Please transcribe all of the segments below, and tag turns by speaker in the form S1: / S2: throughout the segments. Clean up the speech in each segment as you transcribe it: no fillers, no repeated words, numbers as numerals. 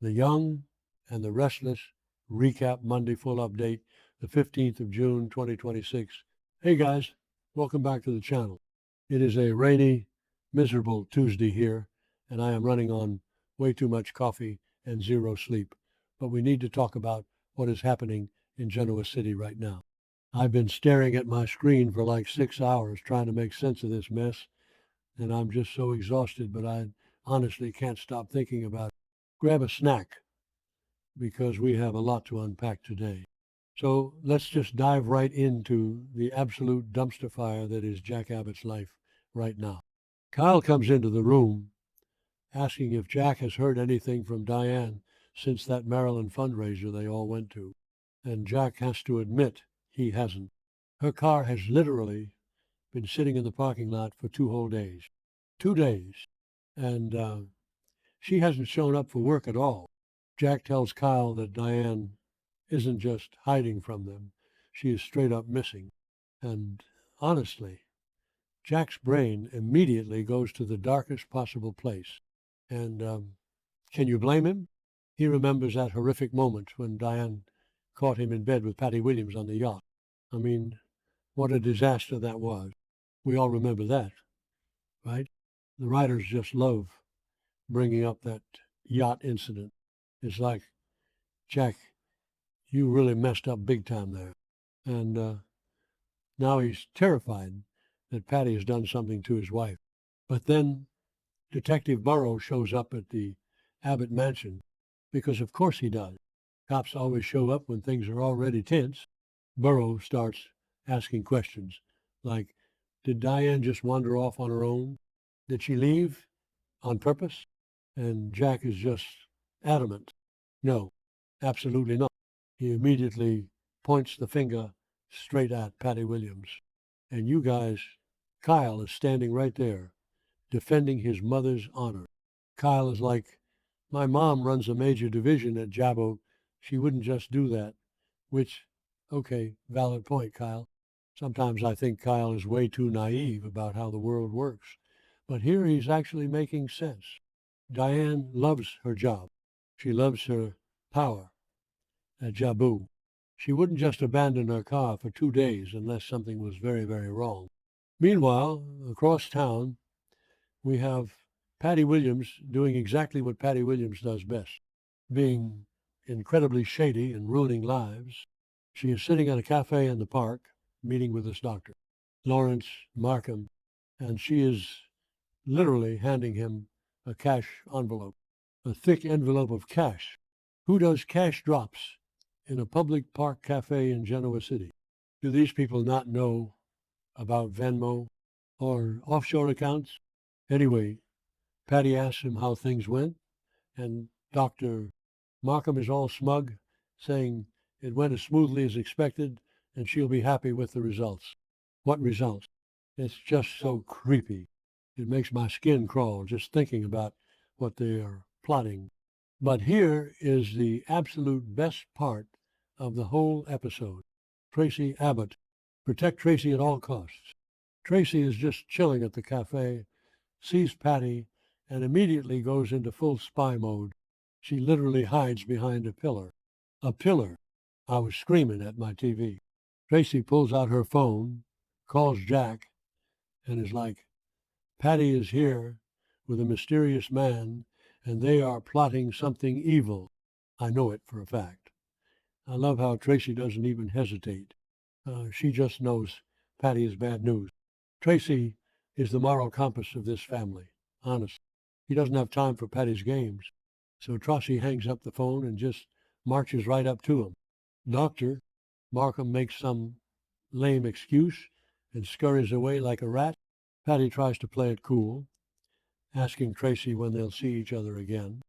S1: The Young and the Restless Recap Monday Full Update, the 15th of June, 2026. Hey guys, welcome back to the channel. It is a rainy, miserable Tuesday here, and I am running on way too much coffee and zero sleep. But we need to talk about what is happening in Genoa City right now. I've been staring at my screen for like 6 hours trying to make sense of this mess, and I'm just so exhausted, but I honestly can't stop thinking about it. Grab a snack because we have a lot to unpack today. So let's just dive right into the absolute dumpster fire that is Jack Abbott's life right now. Kyle comes into the room asking if Jack has heard anything from Diane since that Maryland fundraiser they all went to. And Jack has to admit he hasn't. Her car has literally been sitting in the parking lot for 2 whole days. 2 days. And she hasn't shown up for work at all. Jack tells Kyle that Diane isn't just hiding from them, she is straight up missing. And honestly, Jack's brain immediately goes to the darkest possible place. And can you blame him? He remembers that horrific moment when Diane caught him in bed with Patty Williams on the yacht. I mean, what a disaster that was. We all remember that, right? The writers just love bringing up that yacht incident. It's like, Jack, you really messed up big time there. And now he's terrified that Patty has done something to his wife. But then Detective Burrows shows up at the Abbott mansion, because of course he does. Cops always show up when things are already tense. Burrows starts asking questions like, did Diane just wander off on her own? Did she leave on purpose? And Jack is just adamant. No, absolutely not. He immediately points the finger straight at Patty Williams. And you guys, Kyle is standing right there, defending his mother's honor. Kyle is like, my mom runs a major division at Jabbo. She wouldn't just do that. Which, okay, valid point, Kyle. Sometimes I think Kyle is way too naive about how the world works. But here he's actually making sense. Diane loves her job. She loves her power at Jabu. She wouldn't just abandon her car for 2 days unless something was very, very wrong. Meanwhile, across town, we have Patty Williams doing exactly what Patty Williams does best, being incredibly shady and ruining lives. She is sitting at a cafe in the park, meeting with this doctor, Lawrence Markham, and she is literally handing him a cash envelope, a thick envelope of cash. Who does cash drops in a public park cafe in Genoa City? Do these people not know about Venmo or offshore accounts? Anyway, Patty asks him how things went, and Dr. Markham is all smug, saying it went as smoothly as expected, and she'll be happy with the results. What results? It's just so creepy. It makes my skin crawl just thinking about what they are plotting. But here is the absolute best part of the whole episode. Tracy Abbott. Protect Tracy at all costs. Tracy is just chilling at the cafe, sees Patty, and immediately goes into full spy mode. She literally hides behind a pillar. A pillar. I was screaming at my TV. Tracy pulls out her phone, calls Jack, and is like, Patty is here with a mysterious man, and they are plotting something evil. I know it for a fact. I love how Tracy doesn't even hesitate. She just knows Patty is bad news. Tracy is the moral compass of this family, honest. He doesn't have time for Patty's games. So Tracy hangs up the phone and just marches right up to him. Doctor, Markham makes some lame excuse and scurries away like a rat. Patty tries to play it cool, asking Tracy when they'll see each other again.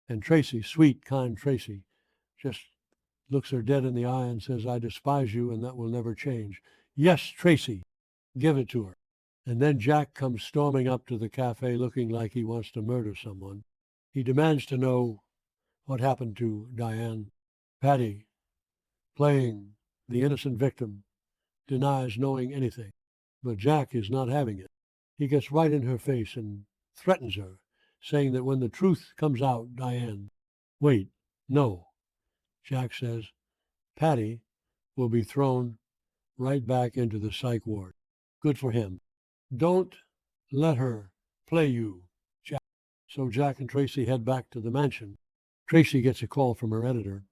S1: And Tracy, sweet, kind Tracy, just looks her dead in the eye and says, I despise you and that will never change. Yes, Tracy, give it to her. And then Jack comes storming up to the cafe looking like he wants to murder someone. He demands to know what happened to Diane. Patty, playing the innocent victim, denies knowing anything. But Jack is not having it. He gets right in her face and threatens her, saying that when the truth comes out, Diane, Wait, no, Jack says. Patty will be thrown right back into the psych ward. Good for him. Don't let her play you, Jack. So Jack and Tracy head back to the mansion. Tracy gets a call from her editor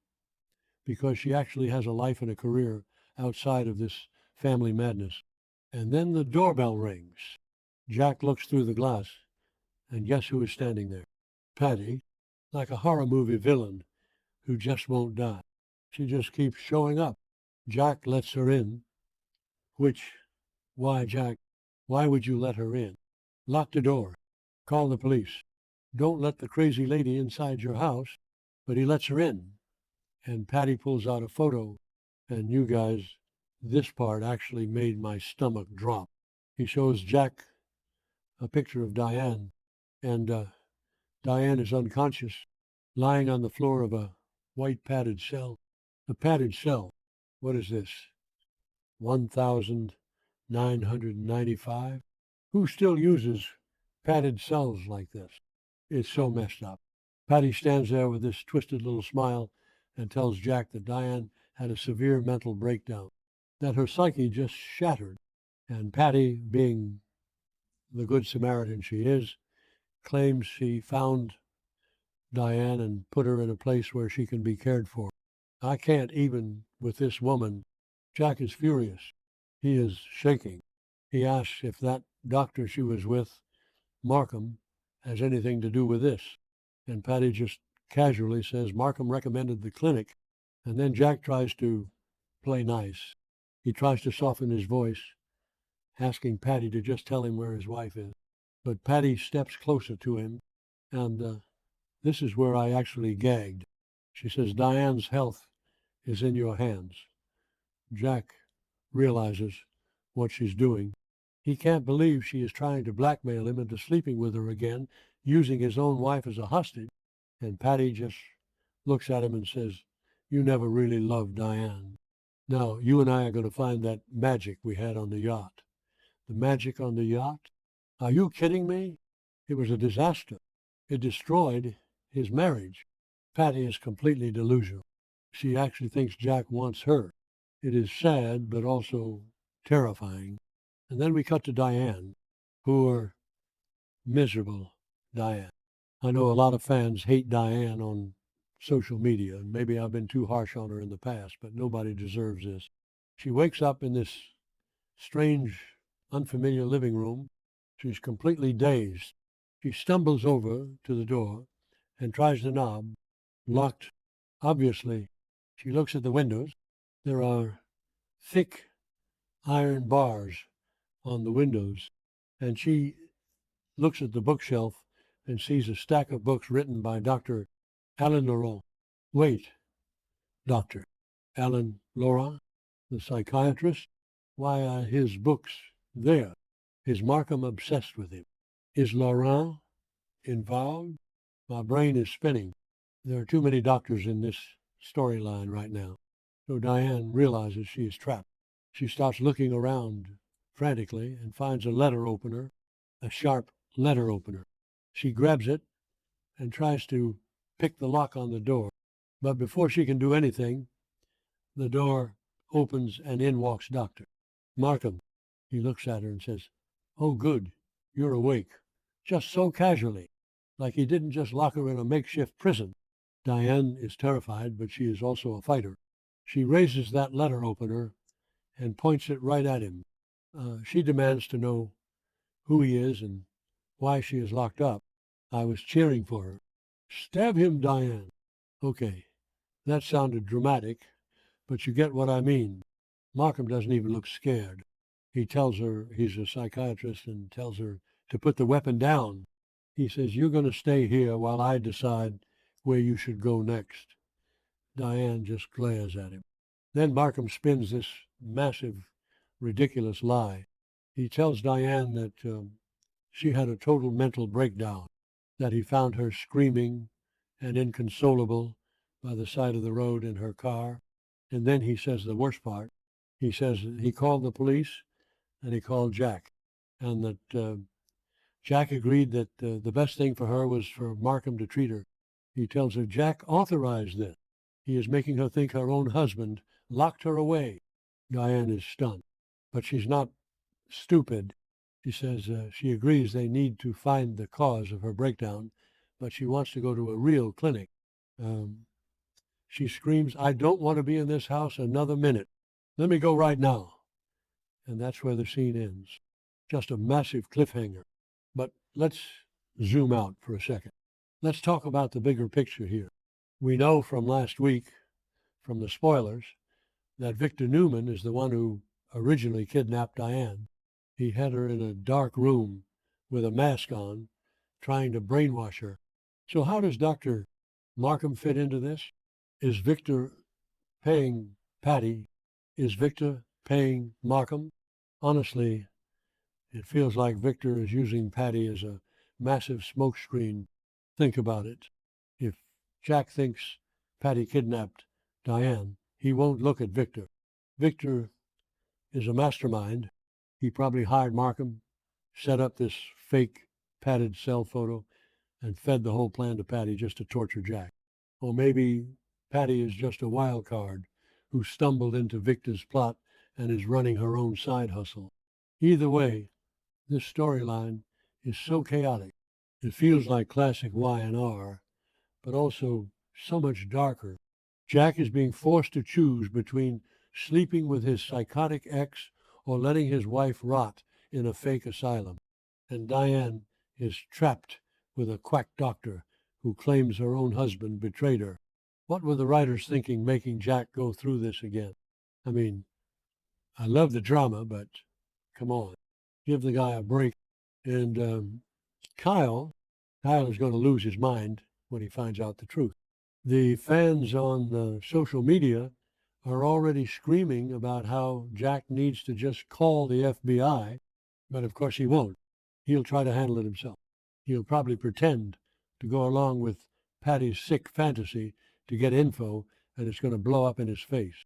S1: because she actually has a life and a career outside of this family madness. And then the doorbell rings. Jack looks through the glass, and guess who is standing there? Patty, like a horror movie villain who just won't die. She just keeps showing up. Jack lets her in, which, why, Jack, why would you let her in? Lock the door. Call the police. Don't let the crazy lady inside your house. But he lets her in. And Patty pulls out a photo. And you guys, this part actually made my stomach drop. He shows Jack a picture of Diane. And Diane is unconscious, lying on the floor of a white padded cell. A padded cell. What is this? 1,995? Who still uses padded cells like this? It's so messed up. Patty stands there with this twisted little smile and tells Jack that Diane had a severe mental breakdown, that her psyche just shattered. And Patty, being the good Samaritan she is, claims she found Diane and put her in a place where she can be cared for. I can't even with this woman. Jack is furious. He is shaking. He asks if that doctor she was with, Markham, has anything to do with this. And Patty just casually says Markham recommended the clinic. And then Jack tries to play nice. He tries to soften his voice, asking Patty to just tell him where his wife is. But Patty steps closer to him, and this is where I actually gagged. She says, Diane's health is in your hands. Jack realizes what she's doing. He can't believe she is trying to blackmail him into sleeping with her again, using his own wife as a hostage. And Patty just looks at him and says, you never really loved Diane. Now, you and I are going to find that magic we had on the yacht. The magic on the yacht? Are you kidding me? It was a disaster. It destroyed his marriage. Patty is completely delusional. She actually thinks Jack wants her. It is sad, but also terrifying. And then we cut to Diane. Poor, miserable Diane. I know a lot of fans hate Diane on social media, and maybe I've been too harsh on her in the past, but nobody deserves this. She wakes up in this strange, unfamiliar living room. She's completely dazed. She stumbles over to the door and tries the knob. Locked. Obviously, she looks at the windows. There are thick iron bars on the windows, and she looks at the bookshelf and sees a stack of books written by Dr. Alain Laurent. Wait, Dr. Alain Laurent, the psychiatrist? Why are his books there? Is Markham obsessed with him? Is Laurent involved? My brain is spinning. There are too many doctors in this storyline right now. So Diane realizes she is trapped. She starts looking around frantically and finds a letter opener, a sharp letter opener. She grabs it and tries to pick the lock on the door. But before she can do anything, the door opens and in walks Doctor Markham. He looks at her and says, oh, good, you're awake. Just so casually, like he didn't just lock her in a makeshift prison. Diane is terrified, but she is also a fighter. She raises that letter opener and points it right at him. She demands to know who he is and why she is locked up. I was cheering for her. Stab him, Diane. Okay, that sounded dramatic, but you get what I mean. Markham doesn't even look scared. He tells her he's a psychiatrist and tells her to put the weapon down. He says, you're going to stay here while I decide where you should go next. Diane just glares at him. Then Markham spins this massive, ridiculous lie. He tells Diane that she had a total mental breakdown, that he found her screaming and inconsolable by the side of the road in her car. And then he says the worst part. He says he called the police and he called Jack, and that Jack agreed that the best thing for her was for Markham to treat her He tells her Jack authorized this. He is making her think her own husband locked her away. Diane is stunned, but she's not stupid. She says she agrees they need to find the cause of her breakdown, but she wants to go to a real clinic. She screams, I don't want to be in this house another minute. Let me go right now. And that's where the scene ends. Just a massive cliffhanger. But let's zoom out for a second. Let's talk about the bigger picture here. We know from last week, from the spoilers, that Victor Newman is the one who originally kidnapped Diane. He had her in a dark room with a mask on, trying to brainwash her. So how does Dr. Markham fit into this? Is Victor paying Patty? Is Victor paying Markham? Honestly, it feels like Victor is using Patty as a massive smokescreen. Think about it. If Jack thinks Patty kidnapped Diane, he won't look at Victor. Victor is a mastermind. He probably hired Markham, set up this fake padded cell photo, and fed the whole plan to Patty just to torture Jack. Or maybe Patty is just a wild card who stumbled into Victor's plot and is running her own side hustle. Either way, this storyline is so chaotic. It feels like classic Y&R, but also so much darker. Jack is being forced to choose between sleeping with his psychotic ex or letting his wife rot in a fake asylum. And Diane is trapped with a quack doctor who claims her own husband betrayed her. What were the writers thinking making Jack go through this again? I mean, I love the drama, but come on, give the guy a break. And Kyle is going to lose his mind when he finds out the truth. The fans on social media are already screaming about how Jack needs to just call the FBI, but of course he won't. He'll try to handle it himself. He'll probably pretend to go along with Patty's sick fantasy to get info, and it's going to blow up in his face.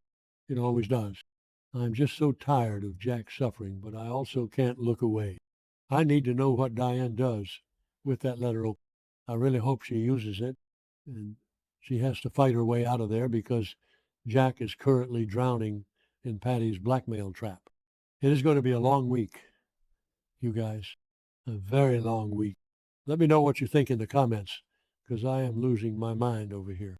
S1: It always does. I'm just so tired of Jack suffering, but I also can't look away. I need to know what Diane does with that letter open. I really hope she uses it, and she has to fight her way out of there because Jack is currently drowning in Patty's blackmail trap. It is going to be a long week, you guys. A very long week. Let me know what you think in the comments, because I am losing my mind over here.